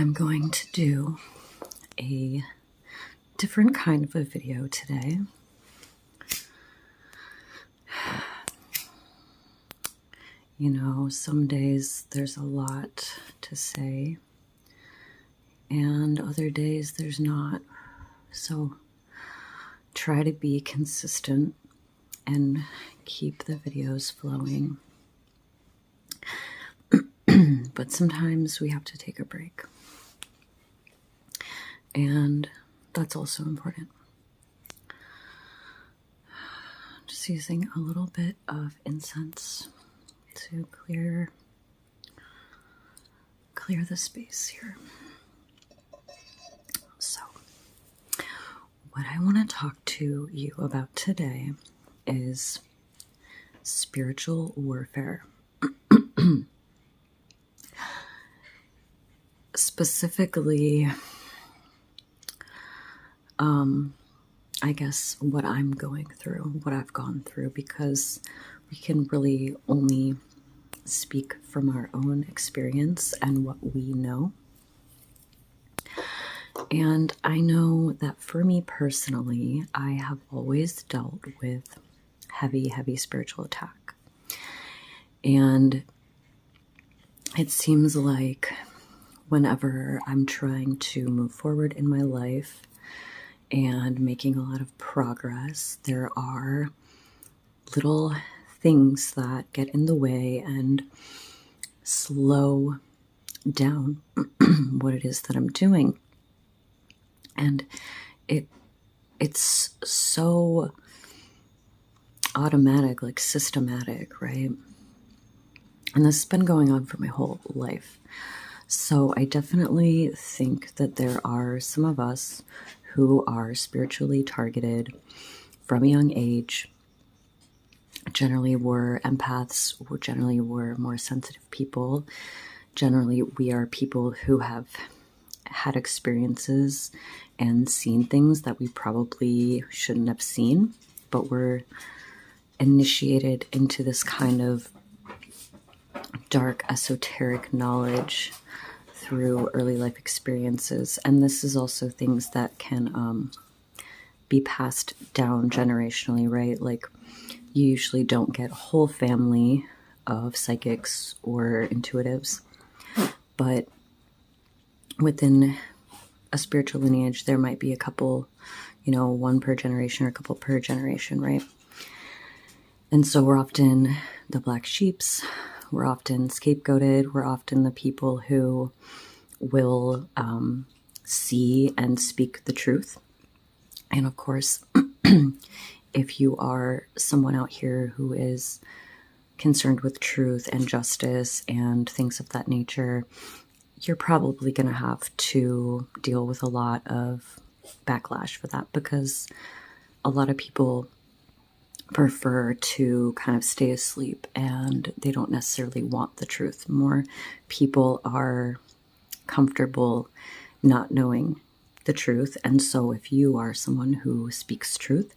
I'm going to do a different kind of a video today. You know, some days there's a lot to say, and other days there's not. So try to be consistent and keep the videos flowing. But sometimes we have to take a break. And that's also important. Just using a little bit of incense to clear the space here. So, what I want to talk to you about today is spiritual warfare. Specifically, I guess what I'm going through, what I've gone through, because we can really only speak from our own experience and what we know. And I know that for me personally, I have always dealt with heavy spiritual attack. And it seems like whenever I'm trying to move forward in my life and making a lot of progress, there are little things that get in the way and slow down what it is that I'm doing. And it's so automatic, like systematic, right? And this has been going on for my whole life. So I definitely think that there are some of us who are spiritually targeted from a young age. Generally, we're empaths. Generally, we're more sensitive people. Generally, we are people who have had experiences and seen things that we probably shouldn't have seen, but we're initiated into this kind of dark, esoteric knowledge through early life experiences. And this is also things that can be passed down generationally, right? Like, you usually don't get a whole family of psychics or intuitives, but within a spiritual lineage, there might be a couple, one per generation or a couple per generation, right? And so we're often the black sheeps. We're often scapegoated. We're often the people who will see and speak the truth. And of course, if you are someone out here who is concerned with truth and justice and things of that nature, you're probably going to have to deal with a lot of backlash for that, because a lot of people prefer to kind of stay asleep and they don't necessarily want the truth. More people are comfortable not knowing the truth. And so if you are someone who speaks truth,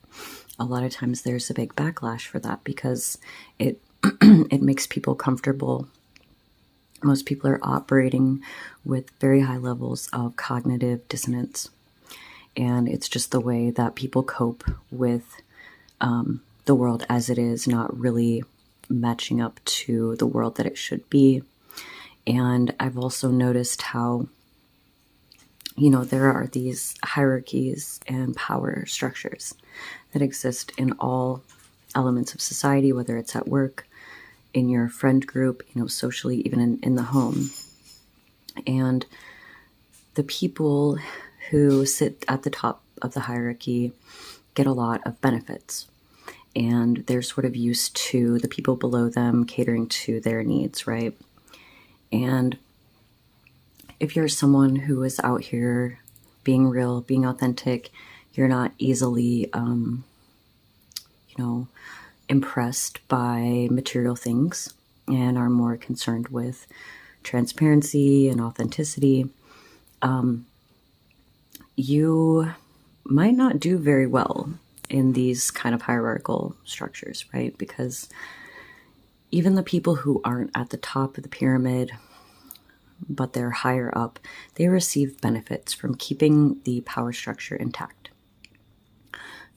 a lot of times there's a big backlash for that, because it it makes people comfortable. Most people are operating with very high levels of cognitive dissonance. And it's just the way that people cope with the world as it is, not really matching up to the world that it should be. And I've also noticed how, there are these hierarchies and power structures that exist in all elements of society, whether it's at work, in your friend group, socially, even in the home. And the people who sit at the top of the hierarchy get a lot of benefits. And they're sort of used to the people below them catering to their needs, right? And if you're someone who is out here being real, being authentic, you're not easily, impressed by material things and are more concerned with transparency and authenticity, you might not do very well in these kind of hierarchical structures, right? Because even the people who aren't at the top of the pyramid, but they're higher up, they receive benefits from keeping the power structure intact.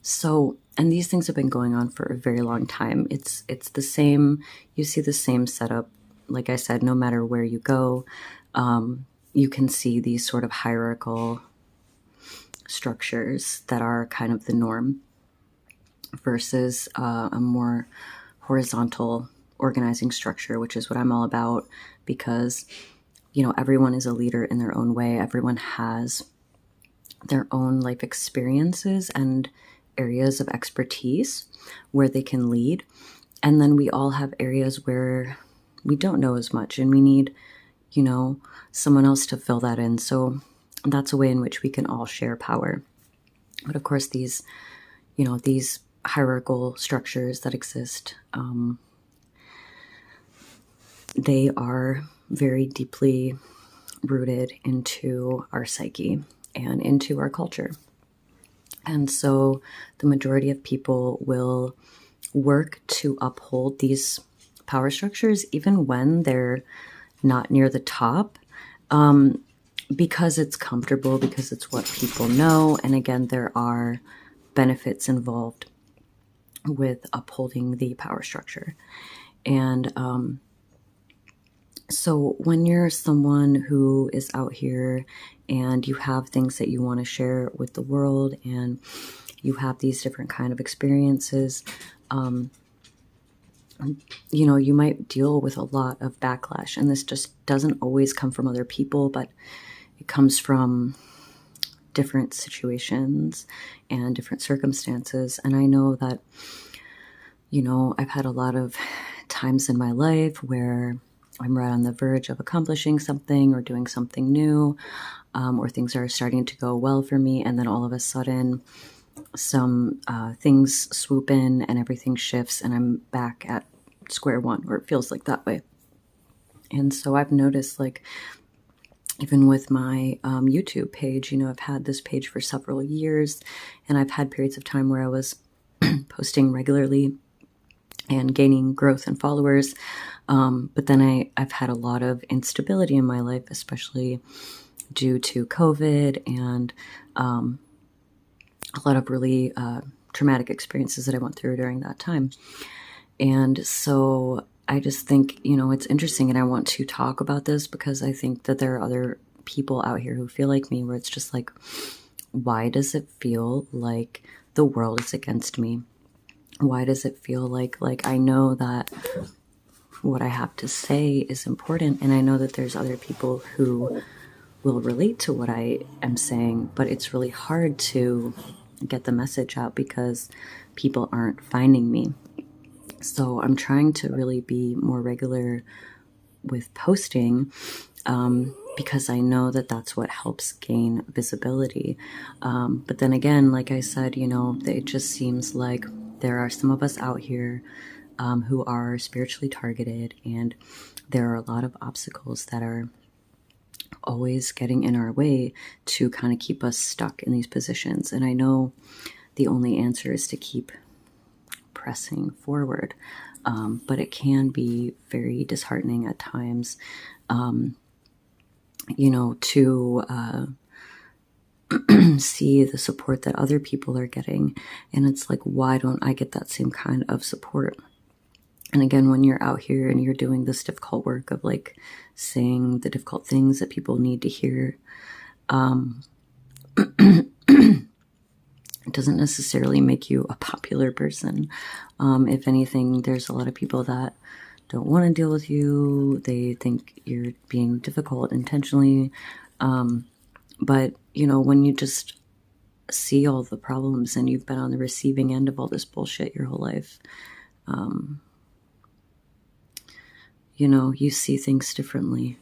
So, and these things have been going on for a very long time. It's the same, you see the same setup. Like I said, no matter where you go, you can see these sort of hierarchical structures that are kind of the norm versus a more horizontal organizing structure, which is what I'm all about, because, you know, everyone is a leader in their own way. Everyone has their own life experiences and areas of expertise where they can lead. And then we all have areas where we don't know as much and we need, you know, someone else to fill that in. So that's a way in which we can all share power. But of course, these, you know, these hierarchical structures that exist, they are very deeply rooted into our psyche and into our culture. And so the majority of people will work to uphold these power structures even when they're not near the top, because it's comfortable, because it's what people know. And again, there are benefits involved with upholding the power structure. And so when you're someone who is out here and you have things that you want to share with the world and you have these different kind of experiences, you know, you might deal with a lot of backlash. And this just doesn't always come from other people, but it comes from different situations and different circumstances. And I know that, you know, I've had a lot of times in my life where I'm right on the verge of accomplishing something or doing something new, or things are starting to go well for me. And then all of a sudden, some things swoop in and everything shifts and I'm back at square one, or it feels like that way. And so I've noticed, like, even with my YouTube page, you know, I've had this page for several years and I've had periods of time where I was posting regularly and gaining growth and followers. But then I've had a lot of instability in my life, especially due to COVID and a lot of really traumatic experiences that I went through during that time. And so I just think, you know, it's interesting and I want to talk about this because I think that there are other people out here who feel like me, where it's just like, why does it feel like the world is against me? Why does it feel like I know that what I have to say is important, and I know that there's other people who will relate to what I am saying, but it's really hard to get the message out because people aren't finding me. So I'm trying to really be more regular with posting, because I know that that's what helps gain visibility. But then again, like I said, you know, it just seems like there are some of us out here who are spiritually targeted, and there are a lot of obstacles that are always getting in our way to kind of keep us stuck in these positions. And I know the only answer is to keep pressing forward, but it can be very disheartening at times, you know, to see the support that other people are getting. And it's like, why don't I get that same kind of support? And again, when you're out here and you're doing this difficult work of like saying the difficult things that people need to hear, it doesn't necessarily make you a popular person. If anything, there's a lot of people that don't want to deal with you. They think you're being difficult intentionally. But, you know, when you just see all the problems and you've been on the receiving end of all this bullshit your whole life, you know, you see things differently.